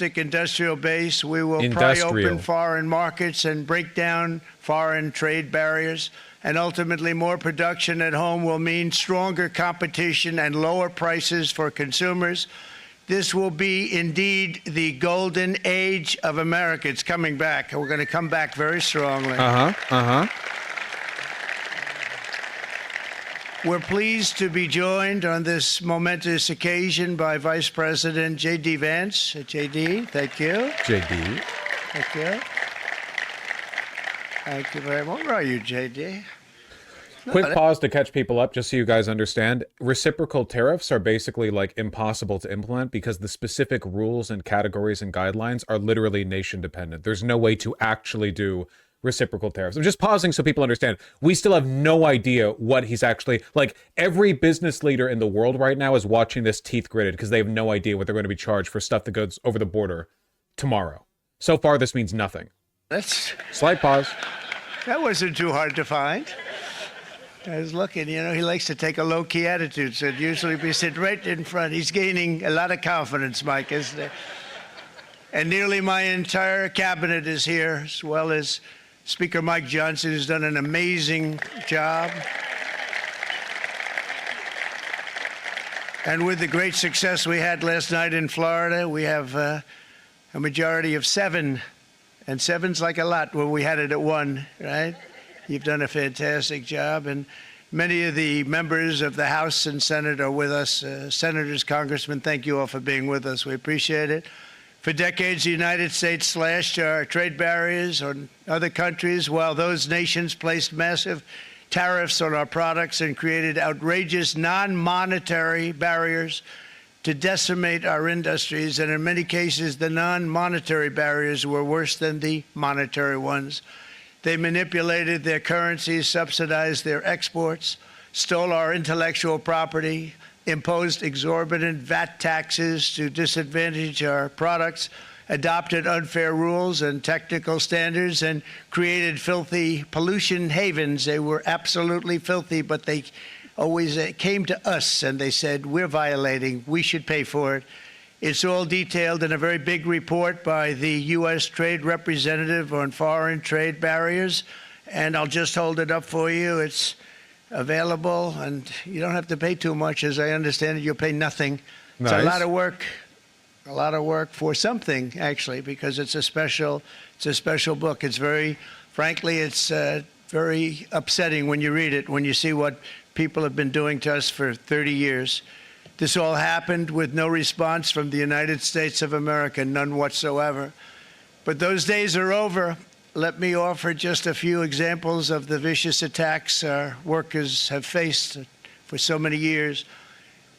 industrial base. We will pry open foreign markets and break down foreign trade barriers. And ultimately, more production at home will mean stronger competition and lower prices for consumers. This will be indeed the golden age of America. It's coming back. We're going to come back very strongly. We're pleased to be joined on this momentous occasion by Vice President J.D. Vance. J.D., thank you. J.D. Thank you. Thank you very much. Where are you, J.D.? Quick pause to catch people up, just so you guys understand. Reciprocal tariffs are basically like impossible to implement because the specific rules and categories and guidelines are literally nation dependent. There's no way to actually do reciprocal tariffs. I'm just pausing so people understand. We still have no idea what he's actually like. Every business leader in the world right now is watching this teeth gritted because they have no idea what they're going to be charged for stuff that goes over the border tomorrow. So far, this means nothing. That's slight pause. That wasn't too hard to find. I was looking, you know, he likes to take a low-key attitude, so it'd usually be sit right in front. He's gaining a lot of confidence, Mike, isn't it? And nearly my entire cabinet is here, as well as Speaker Mike Johnson, who's done an amazing job. And with the great success we had last night in Florida, we have a majority of 7. And 7's like a lot when we had it at 1, right? You've done a fantastic job. And many of the members of the House and Senate are with us. Senators, Congressmen, thank you all for being with us. We appreciate it. For decades, the United States slashed our trade barriers on other countries, while those nations placed massive tariffs on our products and created outrageous non-monetary barriers to decimate our industries. And in many cases, the non-monetary barriers were worse than the monetary ones. They manipulated their currencies, subsidized their exports, stole our intellectual property, imposed exorbitant VAT taxes to disadvantage our products, adopted unfair rules and technical standards, and created filthy pollution havens. They were absolutely filthy, but they always came to us and they said, we're violating, we should pay for it. It's all detailed in a very big report by the U.S. Trade Representative on foreign trade barriers, and I'll just hold it up for you. It's available, and you don't have to pay too much. As I understand it, you'll pay nothing. Nice. It's a lot of work for something, actually, because it's a special book. It's frankly, it's very upsetting when you read it, when you see what people have been doing to us for 30 years. This all happened with no response from the United States of America, none whatsoever. But those days are over. Let me offer just a few examples of the vicious attacks our workers have faced for so many years.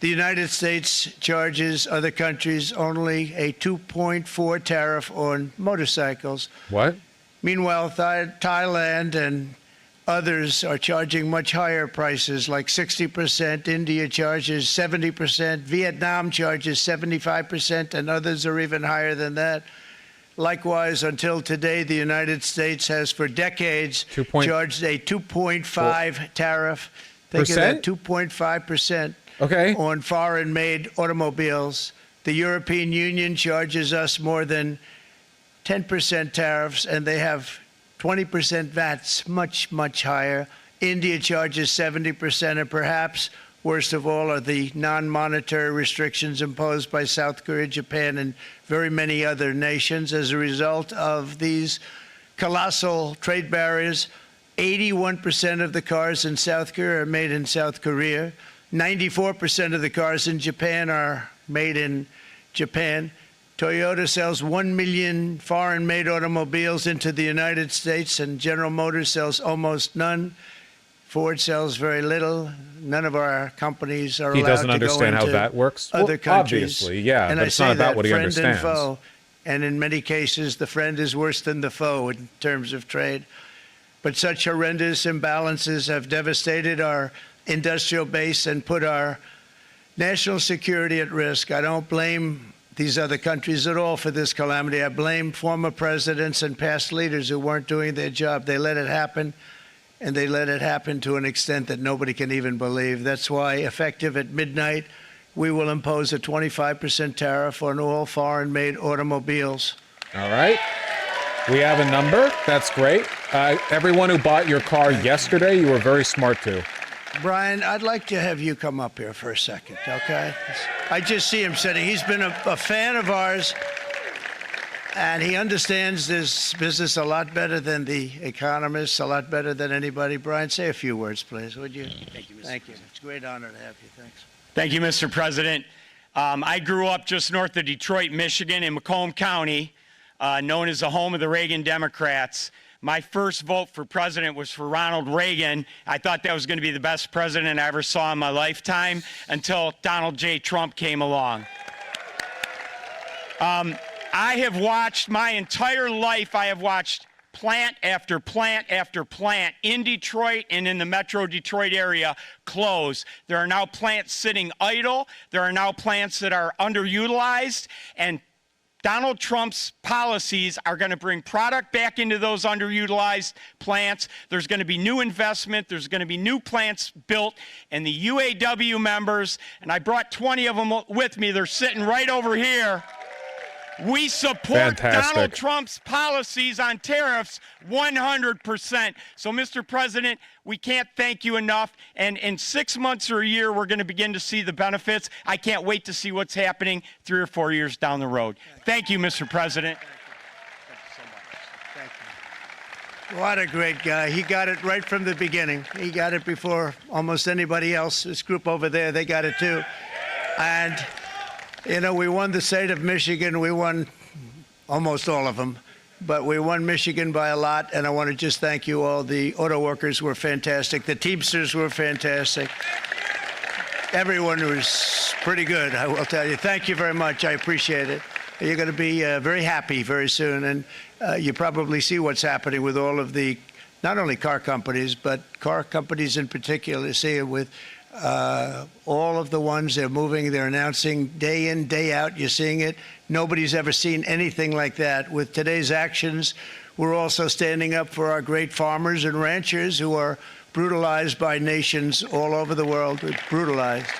The United States charges other countries only a 2.4 tariff on motorcycles. What? Meanwhile, Thailand and others are charging much higher prices, like 60%. India charges 70%. Vietnam charges 75%, and others are even higher than that. Likewise, until today, the United States has for decades charged a 2.5 tariff. Think of that, 2.5% on foreign-made automobiles. The European Union charges us more than 10% tariffs, and they have 20% VATs, much, much higher. India charges 70%, and perhaps worst of all are the non-monetary restrictions imposed by South Korea, Japan, and very many other nations. As a result of these colossal trade barriers, 81% of the cars in South Korea are made in South Korea. 94% of the cars in Japan are made in Japan. Toyota sells 1 million foreign-made automobiles into the United States, and General Motors sells almost none. Ford sells very little. None of our companies are allowed to go into He doesn't understand how that works? Other countries. Obviously, yeah, and but it's not about what he understands. And foe. And in many cases, the friend is worse than the foe in terms of trade. But such horrendous imbalances have devastated our industrial base and put our national security at risk. I don't blame these other countries at all for this calamity. I blame former presidents and past leaders who weren't doing their job. They let it happen, and they let it happen to an extent that nobody can even believe. That's why, effective at midnight we will impose a 25% tariff on all foreign-made automobiles. All right. We have a number. That's great. Everyone who bought your car yesterday, you were very smart too. Brian, I'd like to have you come up here for a second, okay? I just see him sitting. He's been a fan of ours, and he understands this business a lot better than the economists, a lot better than anybody. Brian, say a few words, please, would you? Thank you, Mr. Thank you. President. It's a great honor to have you. Thanks. Thank you, Mr. President. I grew up just north of Detroit, Michigan, in Macomb County, known as the home of the Reagan Democrats. My first vote for president was for Ronald Reagan. I thought that was going to be the best president I ever saw in my lifetime until Donald J. Trump came along. I have watched my entire life, I have watched plant after plant after plant in Detroit and in the Metro Detroit area close. There are now plants sitting idle. There are now plants that are underutilized, and Donald Trump's policies are going to bring product back into those underutilized plants. There's going to be new investment. There's going to be new plants built. And the UAW members, and I brought 20 of them with me, they're sitting right over here. We support Fantastic. Donald Trump's policies on tariffs 100%. So, Mr. President, we can't thank you enough. And in 6 months or a year, we're going to begin to see the benefits. I can't wait to see what's happening 3 or 4 years down the road. Thank you, Mr. President. Thank you. What a great guy. He got it right from the beginning. He got it before almost anybody else. This group over there, they got it too. And you know, we won the state of Michigan. We won almost all of them, but we won Michigan by a lot. And I want to just thank you all. The auto workers were fantastic. The Teamsters were fantastic. Everyone was pretty good, I will tell you. Thank you very much. I appreciate it. You're going to be very happy very soon. And you probably see what's happening with all of the, not only car companies, but car companies in particular. See it with all of the ones they're moving, they're announcing day in, day out. You're seeing it. Nobody's ever seen anything like that. With today's actions, we're also standing up for our great farmers and ranchers who are brutalized by nations all over the world. Brutalized.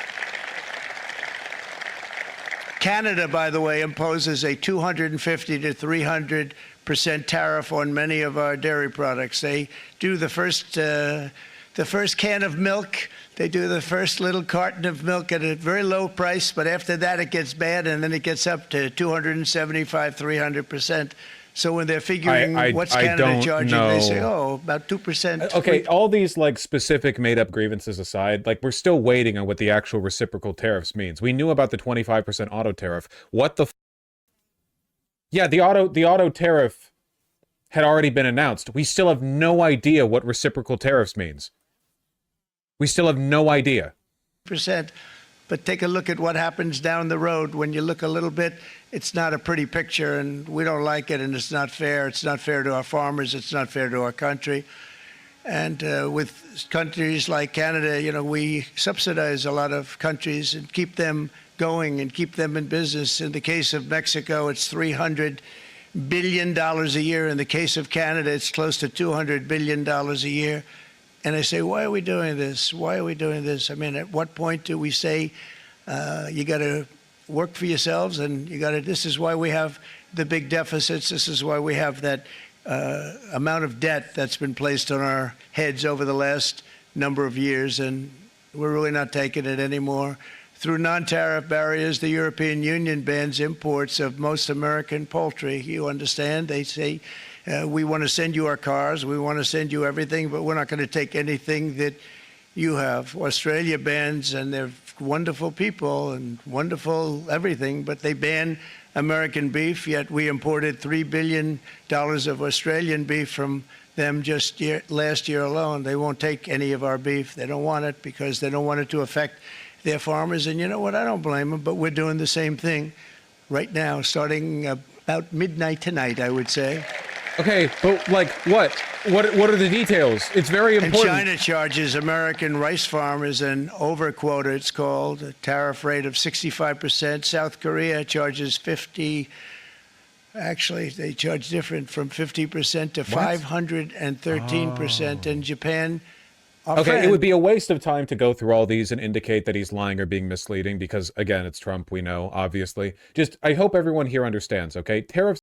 Canada, by the way, imposes a 250 to 300% tariff on many of our dairy products. They do the first can of milk. They do the first little carton of milk at a very low price, but after that it gets bad, and then it gets up to 275, 300%. So when they're figuring what's Canada charging, they say, oh, about 2%. Okay, all these like specific made-up grievances aside, like we're still waiting on what the actual reciprocal tariffs means. We knew about the 25% auto tariff. What the? Yeah, the auto tariff had already been announced. We still have no idea what reciprocal tariffs means. We still have no idea. But take a look at what happens down the road. When you look a little bit, it's not a pretty picture, and we don't like it, and it's not fair. It's not fair to our farmers. It's not fair to our country. And with countries like Canada, you know, we subsidize a lot of countries and keep them going and keep them in business. In the case of Mexico, it's $300 billion a year. In the case of Canada, it's close to $200 billion a year. And I say, why are we doing this? Why are we doing this? I mean, at what point do we say you got to work for yourselves, and you got to? This is why we have the big deficits. This is why we have that amount of debt that's been placed on our heads over the last number of years, and we're really not taking it anymore. Through non-tariff barriers, the European Union bans imports of most American poultry. You understand? They say, we want to send you our cars, we want to send you everything, but we're not going to take anything that you have. Australia bans, and they're wonderful people and wonderful everything, but they ban American beef, yet we imported $3 billion of Australian beef from them just last year alone. They won't take any of our beef. They don't want it because they don't want it to affect their farmers. And you know what? I don't blame them, but we're doing the same thing right now, starting about midnight tonight, I would say. Okay, but like what? What are the details? It's very important. And China charges American rice farmers an overquota, it's called, a tariff rate of 65%. South Korea charges 50%. Actually, they charge different, from 50% to 513%. And Japan our Okay, friend. it would be a waste of time to go through all these and indicate that he's lying or being misleading because, again, it's Trump, we know, obviously. Just, I hope everyone here understands, okay? Tariffs